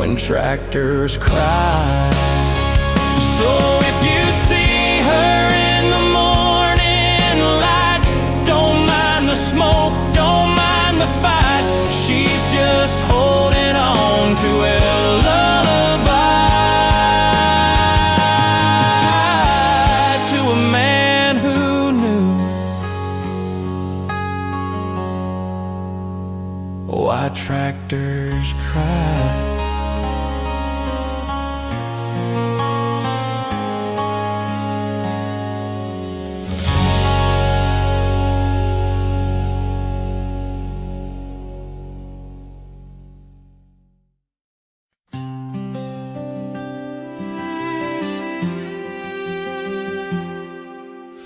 when tractors cry. So if you see her in the morning light, don't mind the smoke, don't mind the fight. She's just holding on to a lullaby to a man who knew why tractors cry.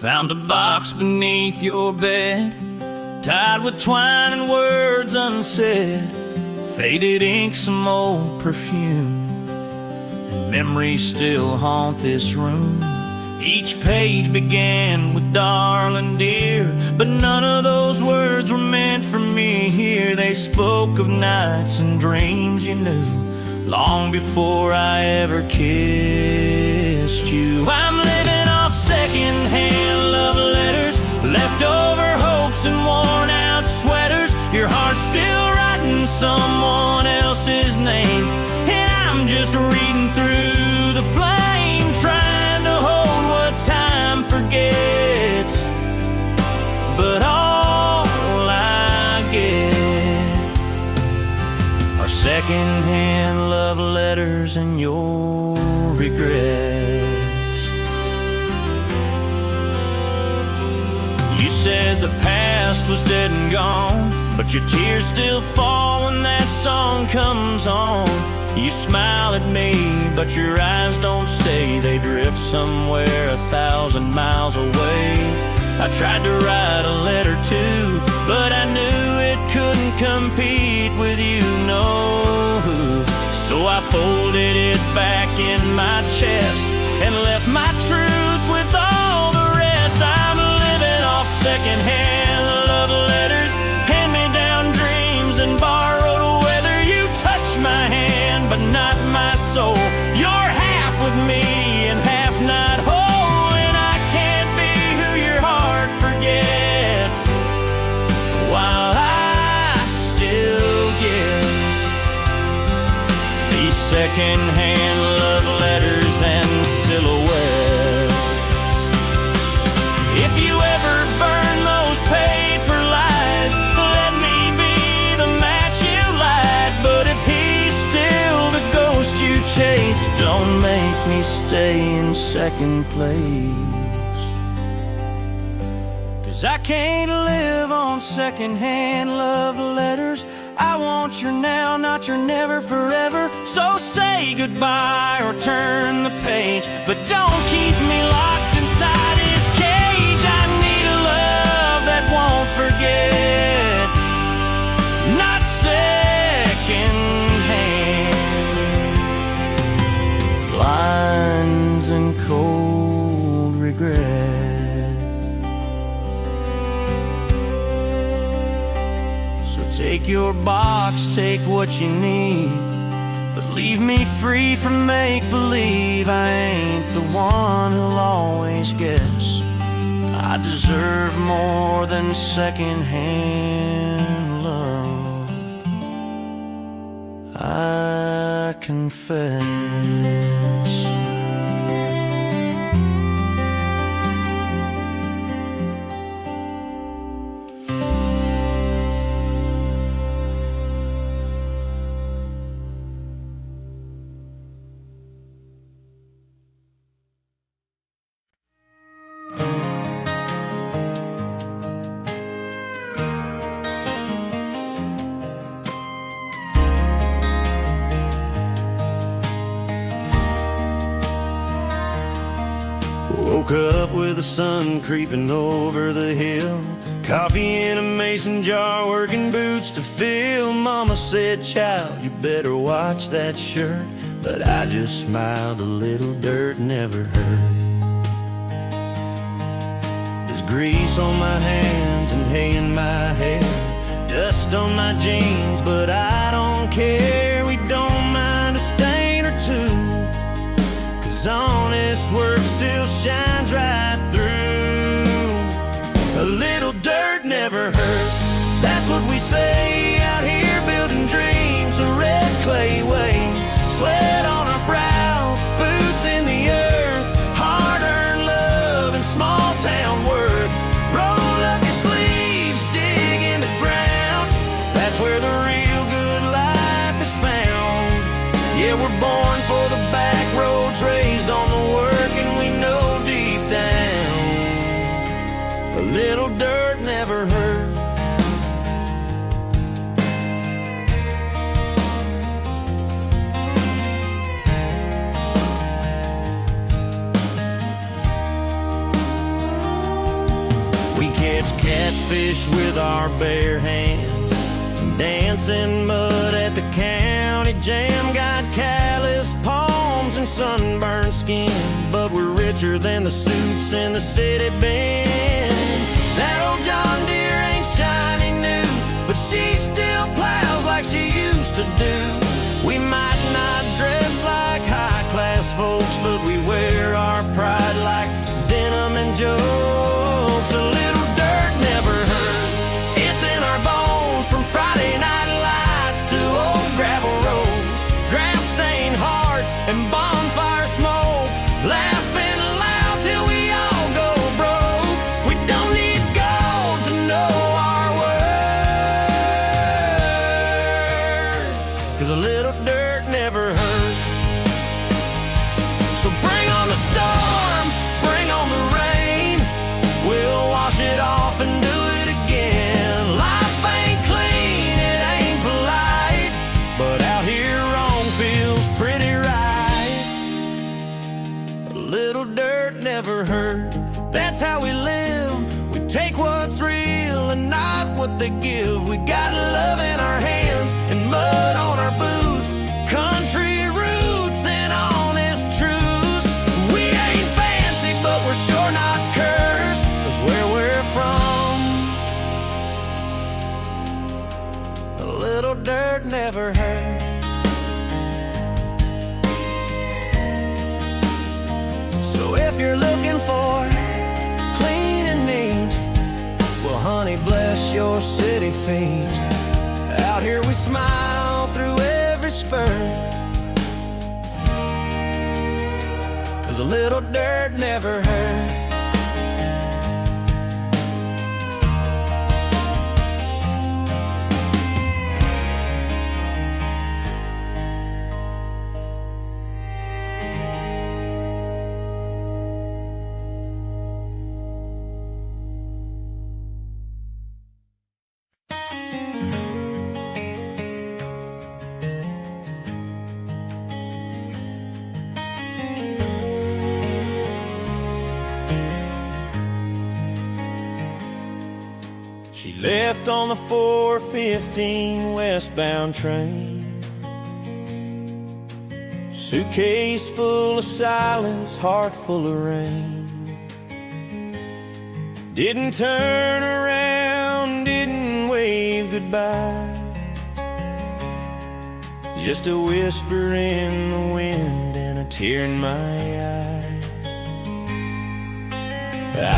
Found a box beneath your bed, tied with twine and words unsaid, faded ink, some old perfume, and memories still haunt this room. Each page began with darling dear, but none of those words were meant for me here. They spoke of nights and dreams you knew long before I ever kissed you. I'm living off second-hand love letters, leftover hopes and worn-out sweaters. Your heart's still writing someone else's name, and I'm just reading through the flame, trying to hold what time forgets. But all I get are second-hand love letters and your regrets. You said the past was dead and gone, but your tears still fall when that song comes on. You smile at me, but your eyes don't stay. They drift somewhere 1,000 miles away. I tried to write a letter too, but I knew it couldn't compete with you, no. So I folded it back in my chest and left my truth with all the rest. I'm living off second-hand love letters, hand-me-down dreams and borrowed weather. You touch my hand, but not my soul. You're half with me and half not whole, and I can't be who your heart forgets, while I still get these second-hand love letters and silhouettes. If you ever burn those paper lies, let me be the match you light. But if he's still the ghost you chase, don't make me stay in second place. 'Cause I can't live on second-hand love letters. I want your now, not your never, forever. So say goodbye or turn the page, but don't keep me locked inside his cage. I need a love that won't forget, not second-hand lines and cold regret. So take your box, take what you need, but leave me free from make-believe. I ain't the one who'll always guess. I deserve more than second-hand love, I confess. Woke up with the sun creeping over the hill, coffee in a mason jar, working boots to fill. Mama said, child, you better watch that shirt, but I just smiled. A little dirt never hurt. There's grease on my hands and hay in my hair, dust on my jeans, but I don't care. We don't mind a His honest work still shines right through. A little dirt never hurt, that's what we say out here, building dreams the red clay way. Sweat on our brow, boots in the earth, hard-earned love and small-town worth. Roll up your sleeves, dig in the ground, that's where the real good life is found. Yeah, we're born for the back roads, raised on the work, and we know deep down a little dirt never hurt. We catch catfish with our bare hands, dancing mud at the county jam. Got calloused palms and sunburned skin, but we're richer than the suits in the city bend. That old John Deere ain't shiny new, but she still plows like she used to do. We might not dress like high-class folks, but we wear our pride like denim and jokes. A little dirt never hurt, it's in our bones. From Friday night lights to old gravel roads, grass-stained hearts and bonfire smoke, laughing loud till we all go broke. We don't need gold to know our worth, 'cause a little dirt never hurt. So bring on the storm, bring on the rain, we'll wash it off and do it again. Life ain't clean, it ain't polite, but out here wrong feels pretty right. A little dirt never hurt, that's how we live. We take what's real and not what they give. We got love in our hands and mud on our boots, country roots and honest truths. We ain't fancy, but we're sure not cursed, 'cause where we're from, a little dirt never hurt. So if you're looking for clean and neat, well, honey, bless your city feet. Out here we smile through every spurt, 'cause a little dirt never hurt. She left on the 4:15 westbound train, suitcase full of silence, heart full of rain. Didn't turn around, didn't wave goodbye, just a whisper in the wind and a tear in my eye.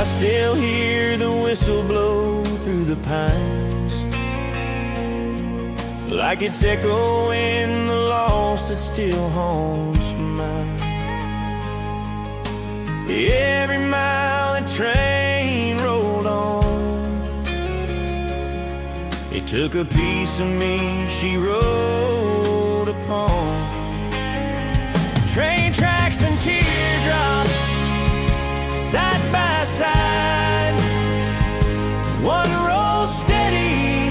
I still hear the whistle blow through the pines, like it's echoing the loss that still haunts mine. Every mile the train rolled on, it took a piece of me she rode upon. Train tracks and teardrops, side by side, one rolls steady,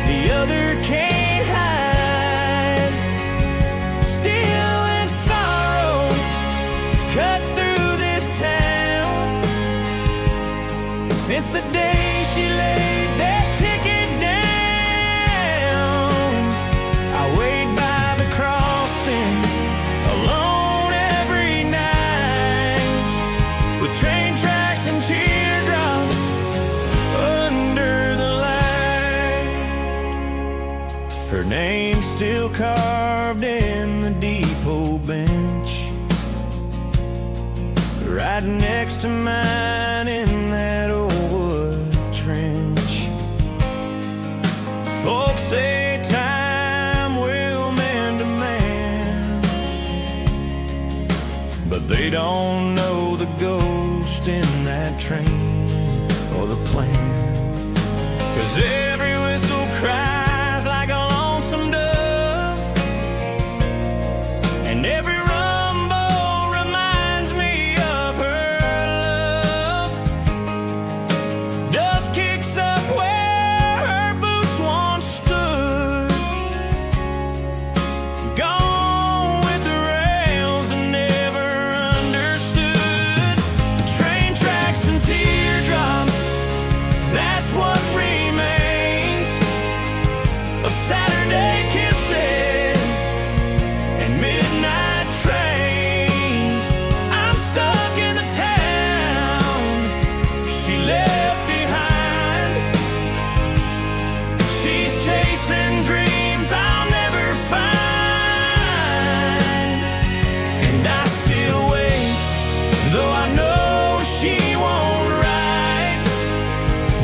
the other can't hide. Still in sorrow, cut through this town, since the day she laid that ticket down. I wait by the crossing alone every night, with train tracks and teardrops under the light. Her name's still carved in the depot bench, right next to mine in that old wood trench. Folks say time will mend a man, but they don't know the ghost in that train or the plan. 'Cause every whistle cries like a lonesome dove, and every rumble reminds me of her love. Dust kicks up where her boots once stood, gone with the rails and never understood. Train tracks and teardrops, that's what remains of Saturday kisses and midnight trains. I'm stuck in the town she left behind. She's chasing dreams I'll never find, and I still wait, though I know she won't ride.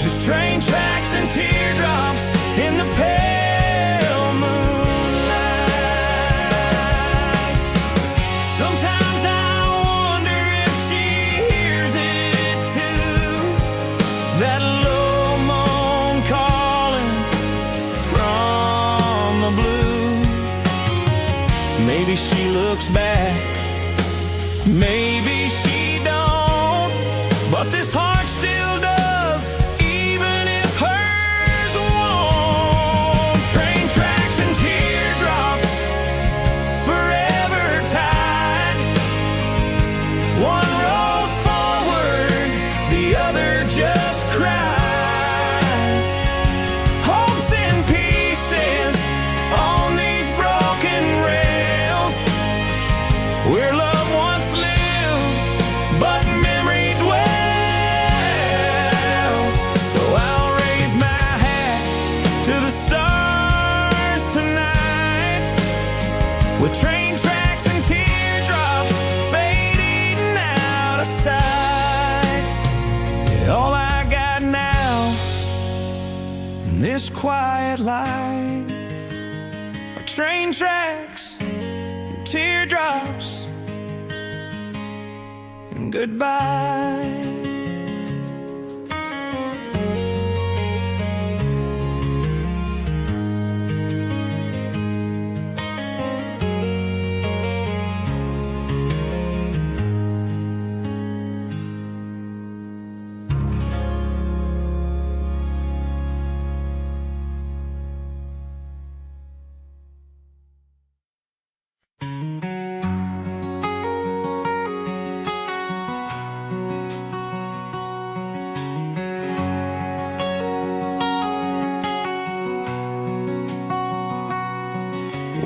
Just train tracks and teardrops in the pale moonlight. Sometimes I wonder if she hears it too, that low moan calling from the blue. Maybe she looks back, maybe she don't, but this heart still does, even if hers won't. Train tracks and teardrops, forever tied. One rolls forward, the other just cries. Hopes in pieces on these broken rails, where love once lived, but memory dwells. So I'll raise my hat to the stars tonight, with train tracks and teardrops fading out of sight. Yeah, all I got now in this quiet life are train tracks and teardrops and goodbye.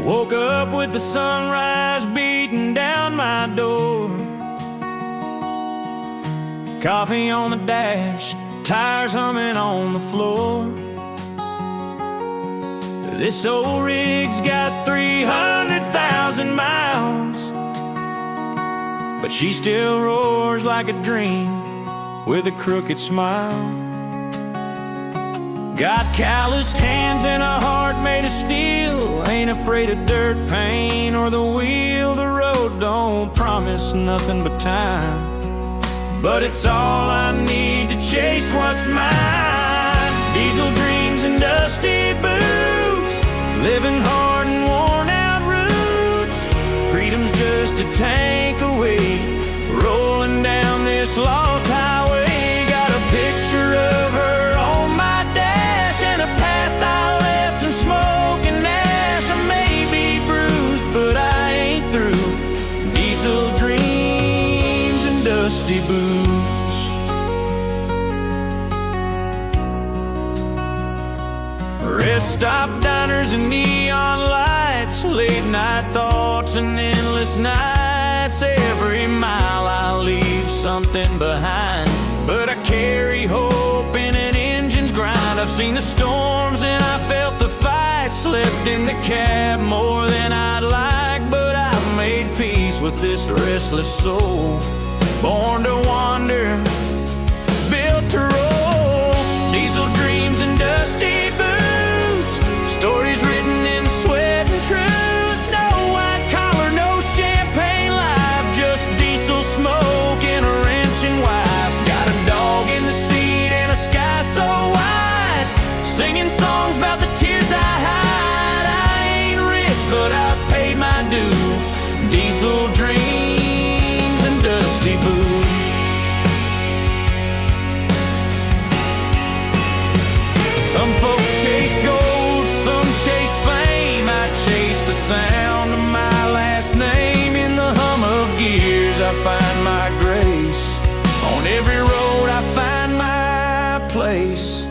Woke up with the sunrise beating down my door. Coffee on the dash, tires humming on the floor. This old rig's got 300,000 miles, but she still roars like a dream with a crooked smile. Got calloused hands and a heart made of steel, ain't afraid of dirt, pain, or the wheel. The road don't promise nothing but time, but it's all I need to chase what's mine. Diesel dreams and dusty boots, living hard and worn out roots. Freedom's just a tank away, rolling down this lost highway. Got a picture of her on my dash, and a past I left in smoke and ash. I may be bruised, but I ain't through. Diesel dreams and dusty boots. Rest stop diners and neon lights, late night thoughts and endless nights. Every mile I leave something behind, but I carry hope in an engine's grind. I've seen the storms and I felt the fight, slept in the cab more than I'd like, but I've made peace with this restless soul. born to wander, built to roll. Diesel dreams and dusty boots, stories written in sweat and truth. No white collar, no champagne life, just diesel smoke and a ranching wife. Got a dog in the seat and a sky so wide, singing songs about the tears I hide. I ain't rich, but I paid my dues. Diesel dreams and dusty boots. Some folks chase gold, some chase fame. I chase the sound of my last name. In the hum of gears I find my grace. On every road I find my place.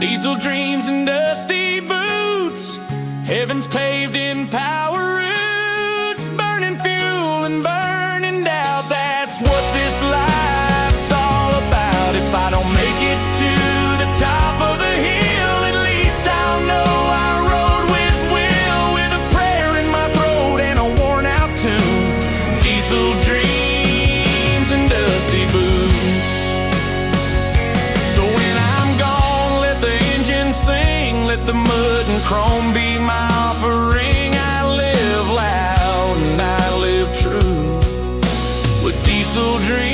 Diesel dreams and dusty boots, heaven's paved in power roots. Burning fuel and burning doubt, that's what this life's all about. If I don't make it to the top of the hill, at least I'll know I rode with will, with a prayer in my throat and a worn out tune. Diesel dreams and dusty boots. So when I'm gone, let the engine sing, let the mud and chrome be my offering. I live loud and I live true, with diesel dreams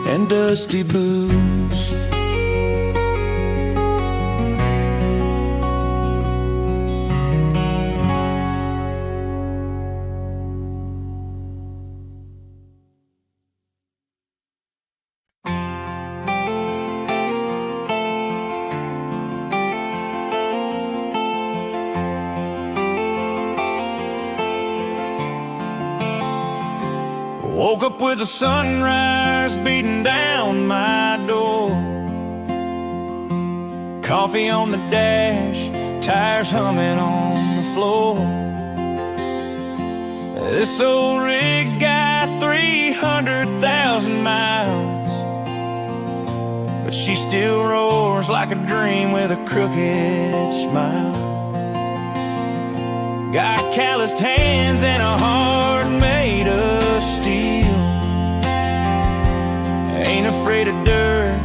and dusty boots. Woke up with the sunrise beating down my door. Coffee on the dash, tires humming on the floor. This old rig's got 300,000 miles, but she still roars like a dream with a crooked smile. Got calloused hands and a heart made of steel. Ain't afraid of dirt,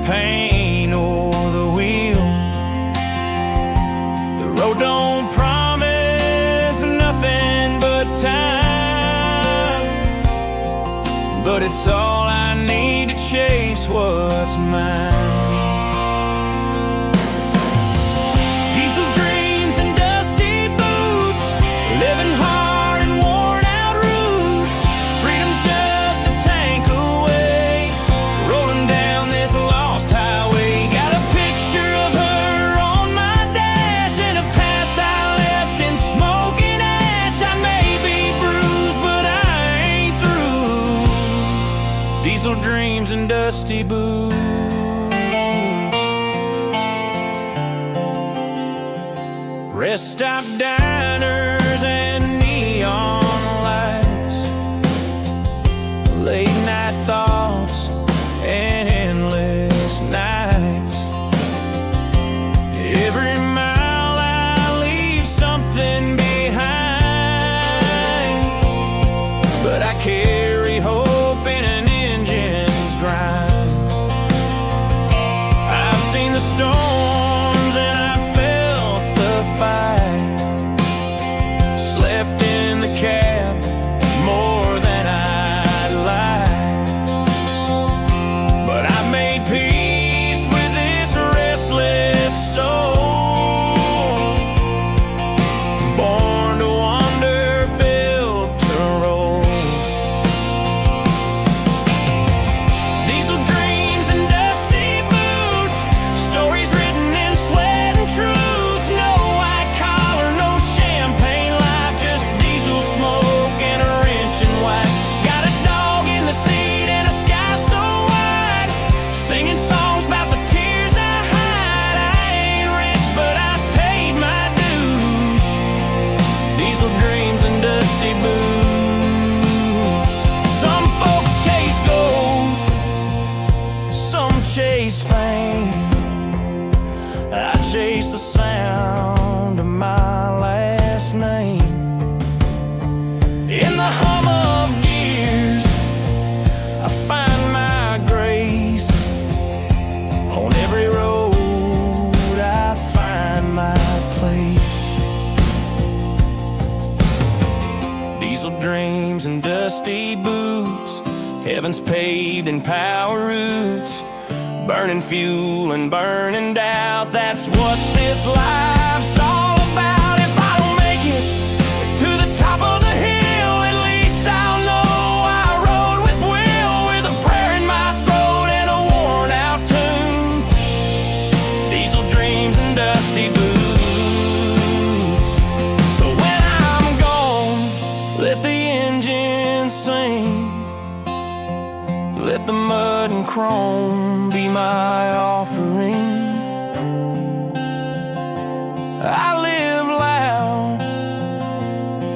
pain, or the wheel. The road don't promise nothing but time, but it's all I need to chase what's mine. Diesel dreams and dusty boots. Rest stop diners and neon lights, late night thoughts and endless nights. Every mile I leave something behind, but I carry hope in an engine's grind. I've seen the storms and I felt the fight, Diesel dreams and dusty boots, heaven's paved in power roots, burning fuel and burning doubt. That's what this life's all about. If I don't make it to the top of the hill, at least I'll know I rode with Will, with a prayer in my throat and a worn out tune. Diesel dreams and dusty boots. So when I'm gone, let the engine sing, let the mud and chrome be my offering. I live loud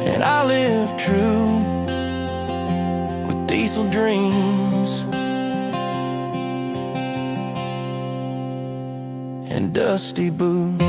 and I live true, with diesel dreams and dusty boots.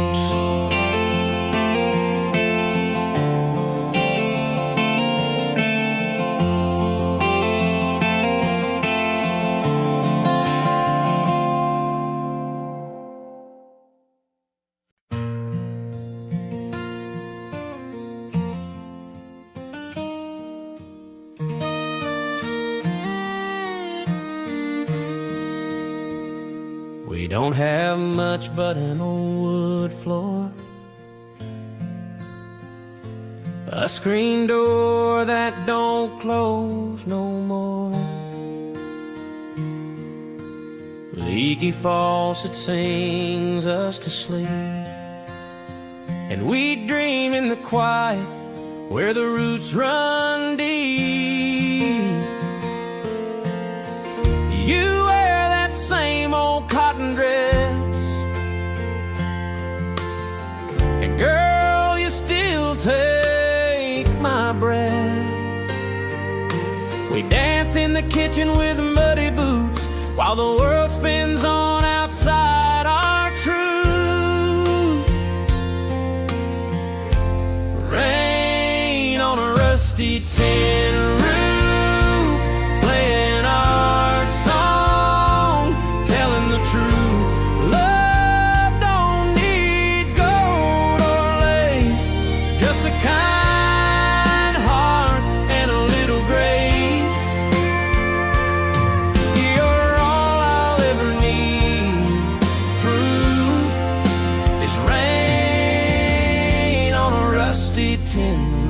We don't have much but an old wood floor, a screen door that don't close no more, leaky faucet sings us to sleep, and we dream in the quiet where the roots run deep. You wear that same old cotton dress, and girl, you still take my breath. We dance in the kitchen with muddy boots while the world spins on outside our truth. Rain on a rusty tin roof, playing our song, telling the truth. Love don't need gold or lace, just a kind heart and a little grace. You're all I'll ever need. Proof is rain on a rusty tin roof.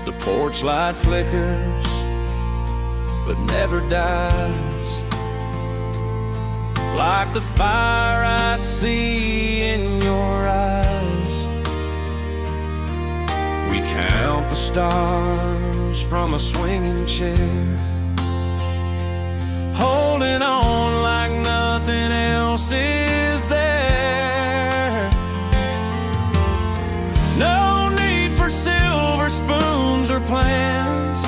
The porch light flickers but never dies, like the fire I see in your eyes. We count the stars from a swinging chair, holding on like nothing else is there. No need for silver spoons or plans.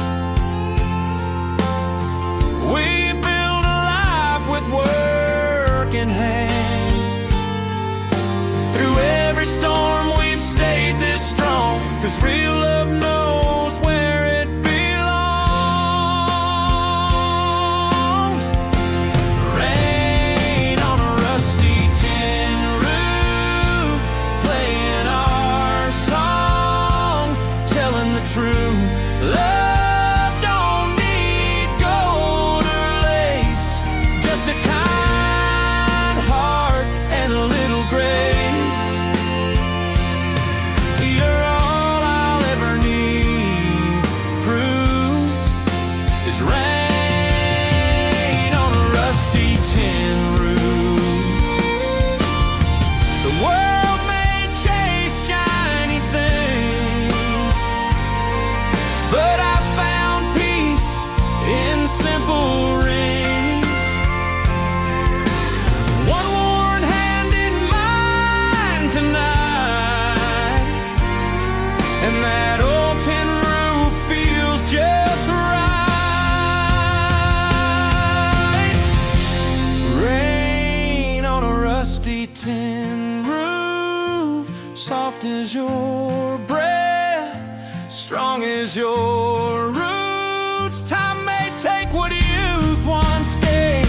We build a life with working hands. Through every storm we've stayed this strong, 'cause real love knows where it belongs. Rain on a rusty tin roof, playing our song, telling the truth. Love don't need gold or lace, just a kind heart and a little grace. You're all I'll ever need. Proof is rain on a rusty tin roof. The world may chase shiny things, but I found peace in simple rings. One worn hand in mine tonight, and that old tin roof feels just right. Rain on a rusty tin roof, soft as your breath, strong as your roots. Time may take what youth once gave,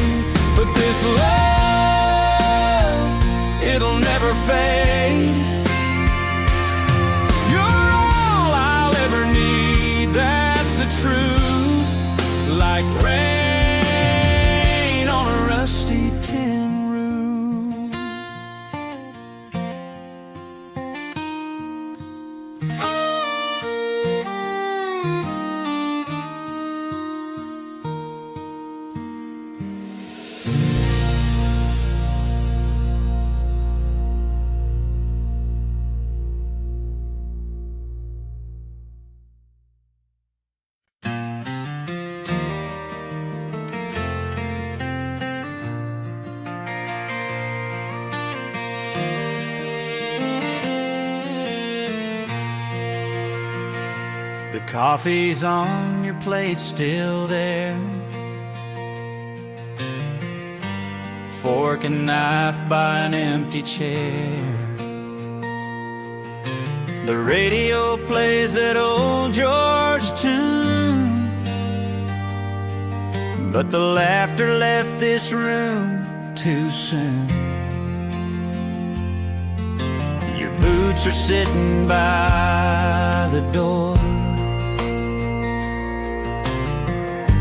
but this love, it'll never fade. coffee's on your plate still there, fork and knife by an empty chair. The radio plays that old George tune, but the laughter left this room too soon. Your boots are sitting by the door.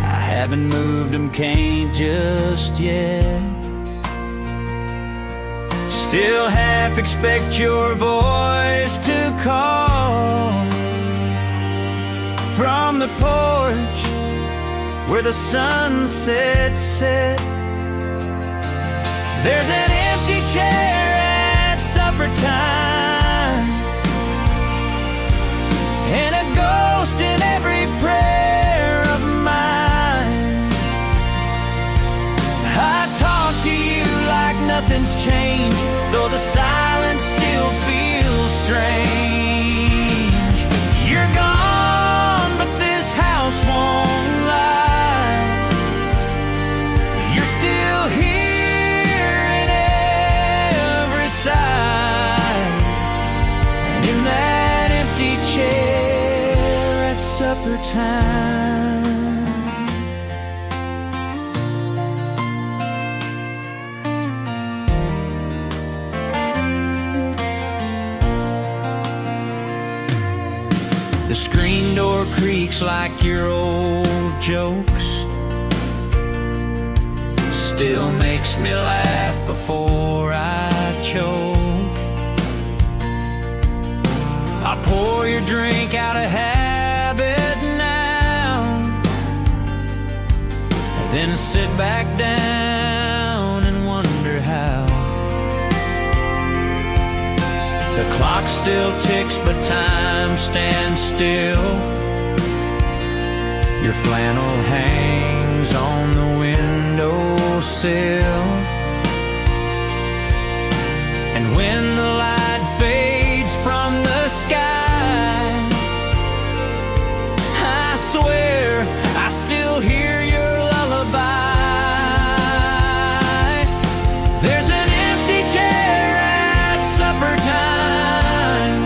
I haven't moved them, can't just yet. Still half expect your voice to call from the porch where the sunset set. There's an empty chair at supper time, and a ghost in every prayer of mine. I talk to you like nothing's changed, though the silence still feels strange. You're gone, but this house won't lie. You're still here in every side, and in that empty chair at supper time. The screen door creaks like your old jokes, still makes me laugh before I choke. I pour your drink out of habit now, then sit back down and wonder how. The clock still ticks, but time stands still. Your flannel hangs on the windowsill, and when the light fades from the sky, I swear I still hear your lullaby. There's an empty chair at supper time,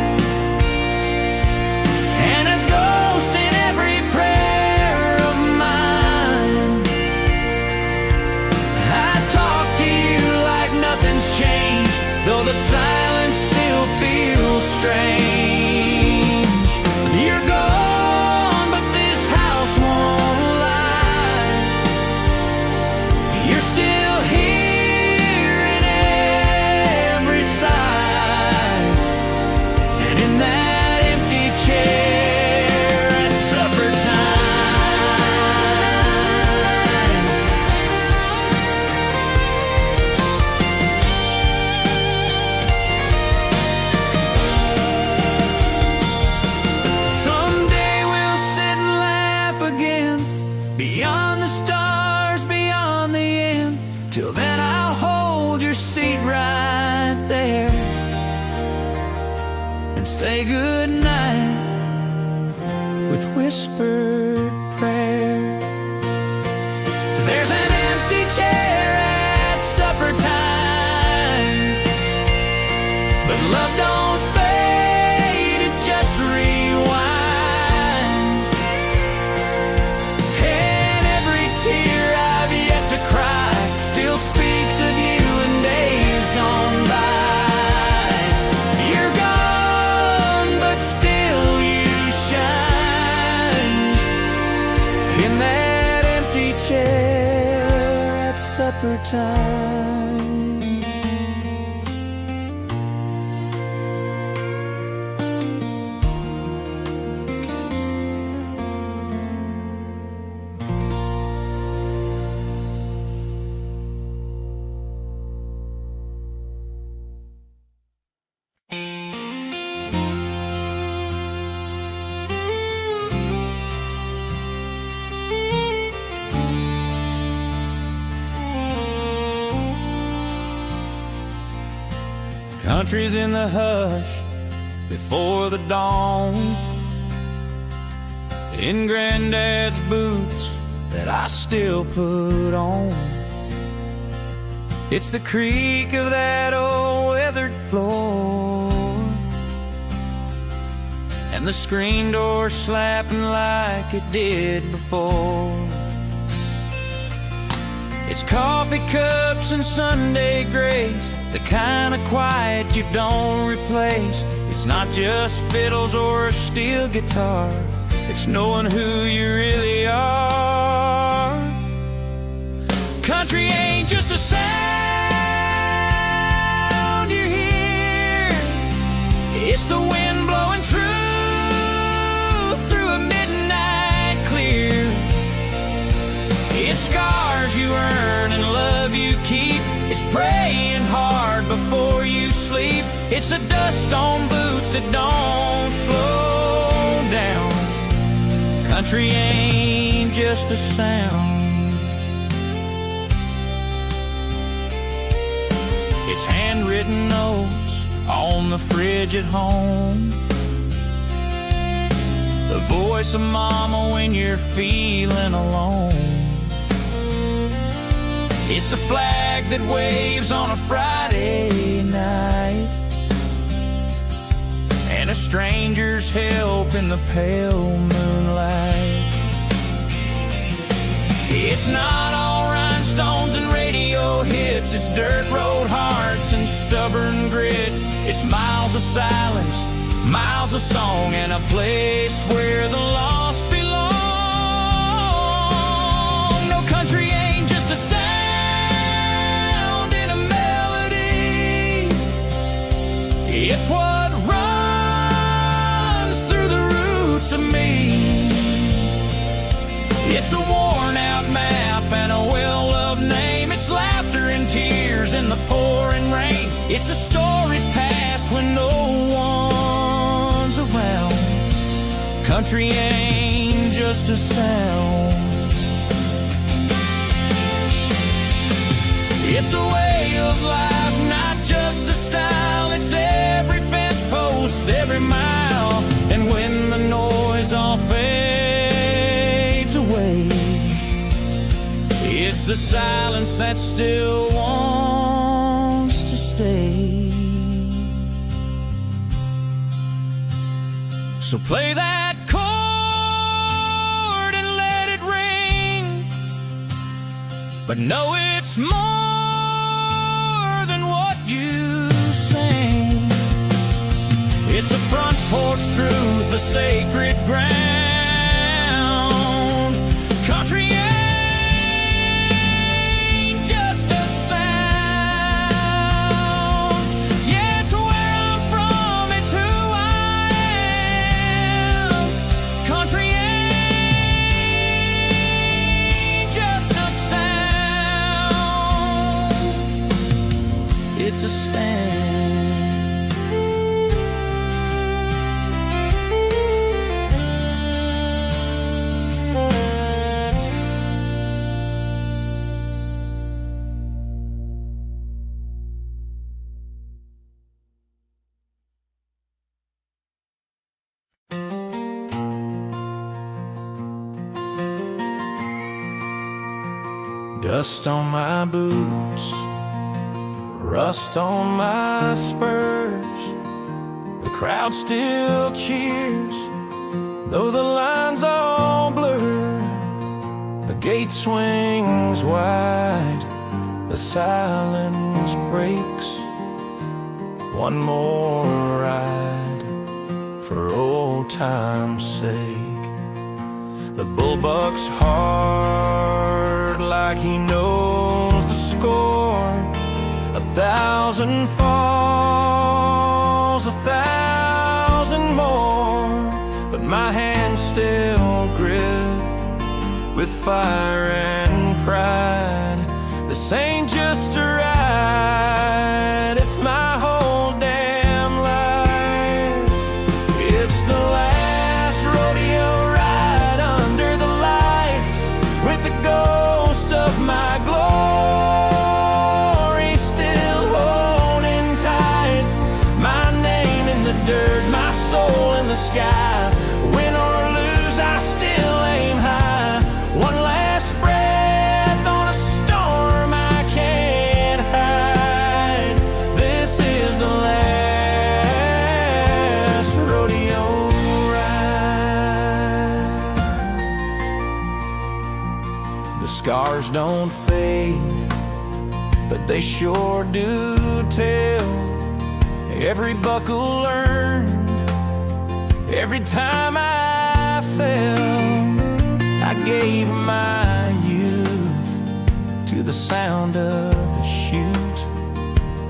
and a ghost in every prayer of mine. I talk to you like nothing's changed, though the silence still feels strange. You're gone, but this house won't lie. You're still here in every side, and in that empty chair at supper time. Someday we'll sit and laugh again, beyond the stars, beyond the end. Till then I'll hold your seat right there and say good night with whispered prayer. There's an empty chair at supper time, but love don't fade, it just rewinds. And every tear I've yet to cry still speaks of you in days gone by. You're gone, but still you shine in that empty chair at supper time. Country's in the hush before the dawn, in Granddad's boots that I still put on. It's the creak of that old weathered floor, and the screen door slapping like it did before. It's coffee cups and Sunday grace, the kind of quiet you don't replace. It's not just fiddles or a steel guitar, it's knowing who you really are. Country ain't just a sound you hear, it's the wind blowing truth through a midnight clear. It's scars you earn and love you keep, it's praying hard before you sleep. It's the dust on boots that don't slow down. Country ain't just a sound, it's handwritten notes on the fridge at home, the voice of mama when you're feeling alone. It's the flag that waves on a Friday night, and a stranger's help in the pale moonlight. It's not all rhinestones and radio hits, it's dirt road hearts and stubborn grit. It's miles of silence, miles of song, and a place where the lost belong. No, country ain't just a sound in a melody, it's what runs through the roots of me. It's a worn-out map and a well-loved name, it's laughter and tears in the pouring rain. It's the stories past when no one's around. Country ain't just a sound, it's a way of life, not just a style. It's every fence post, every mile, and when the noise all fades away, it's the silence that still wants to stay. So play that chord and let it ring, but know it's more than what you sing. It's a front porch truth, the sacred ground. Country ain't just a sound, yeah, it's where I'm from, it's who I am. Country ain't just a sound, it's a stand. Dust on my boots, rust on my spurs. The crowd still cheers, though the lines all blur. The gate swings wide, the silence breaks. One more ride for old time's sake. The bull bucks hard like he knows the score. 1,000 falls, 1,000 more, but my hands still grip with fire and pride. This ain't just a ride, it's my whole damn life. It's the last rodeo ride under the lights, with the ghost of my glory still holding tight. My name in the dirt, my soul in the sky. Win or lose, I still don't fade, but they sure do tell. Every buckle earned, every time I fell, I gave my youth to the sound of the chute,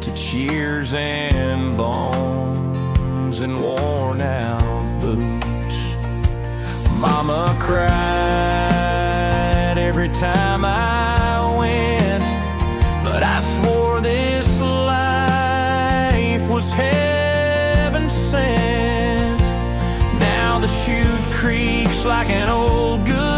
to cheers and bones and worn out boots. Mama cried every time I went, but I swore this life was heaven sent. Now the chute creaks like an old good